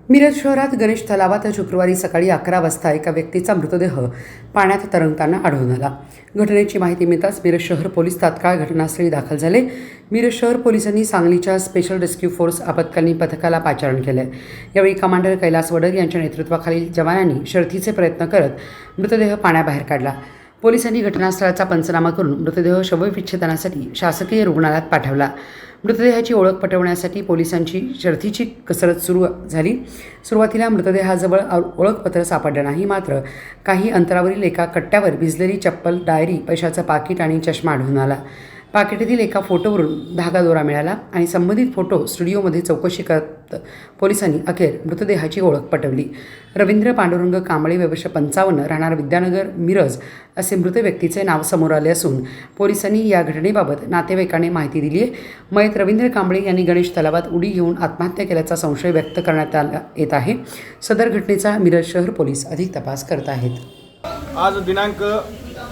मिरज शहरात गणेश तलावात शुक्रवारी सकाळी 11 वाजता एका व्यक्तीचा मृतदेह पाण्यात तरंगताना आढळून आला। घटनेची माहिती मिळताच मिरज शहर पोलीस तात्काळ घटनास्थळी दाखल झाले। मिरज शहर पोलिसांनी सांगलीच्या स्पेशल रेस्क्यू फोर्स आपत्कालीन पथकाला पाचारण केले। यावेळी कमांडर कैलास वडर यांच्या नेतृत्वाखालील जवानांनी शर्थीचे प्रयत्न करत मृतदेह पाण्याबाहेर काढला। पोलिसांनी घटनास्थळाचा पंचनामा करून मृतदेह शवविच्छेदनासाठी शासकीय रुग्णालयात पाठवला। मृतदेहाची ओळख पटवण्यासाठी पोलिसांची शर्थीची कसरत सुरू झाली। सुरुवातीला मृतदेहाजवळ ओळखपत्र सापडलं नाही, मात्र काही अंतरावरील एका कट्ट्यावर भिजलेली चप्पल, डायरी, पैशाचं पाकिट आणि चष्मा आढळून आला। पाकिटातील एका फोटोवरून धागा दोरा मिळाला आणि संबंधित फोटो स्टुडिओमध्ये चौकशी करत पोलिसांनी अखेर मृतदेहाची ओळख पटवली। रवींद्र पांडुरंग कांबळे, वर्ष 55, राहणार विद्यानगर, मिरज असे मृत व्यक्तीचे नाव समोर आले असून पोलिसांनी या घटनेबाबत नातेवाईकांनी माहिती दिली आहे। मयत रवींद्र कांबळे यांनी गणेश तलावात उडी घेऊन आत्महत्या केल्याचा संशय व्यक्त करण्यात येत आहे। सदर घटनेचा मिरज शहर पोलीस अधिक तपास करत आहेत। आज दिनांक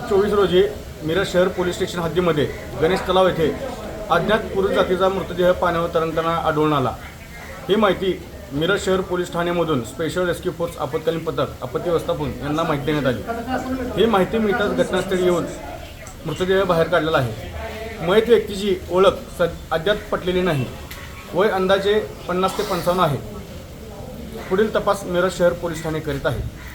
24 रोजी मिरज शहर पोलीस स्टेशन हद्दीमध्ये गणेश तलाव येथे अज्ञात पुरुष जातीचा मृतदेह पाण्यावर तरंगताना आढळून आला। ही माहिती मिरज शहर पोलीस ठाण्यामधून स्पेशल रेस्क्यू फोर्स आपत्कालीन पथक आपत्ती व्यवस्थापन यांना माहिती देण्यात आली। ही माहिती मिळताच घटनास्थळी येऊन मृतदेह बाहेर काढलेला आहे। मयत व्यक्तीची ओळख अद्याप पटलेली नाही। वय अंदाजे 50 ते 55 आहे। पुढील तपास मिरज शहर पोलीस ठाणे करीत आहे।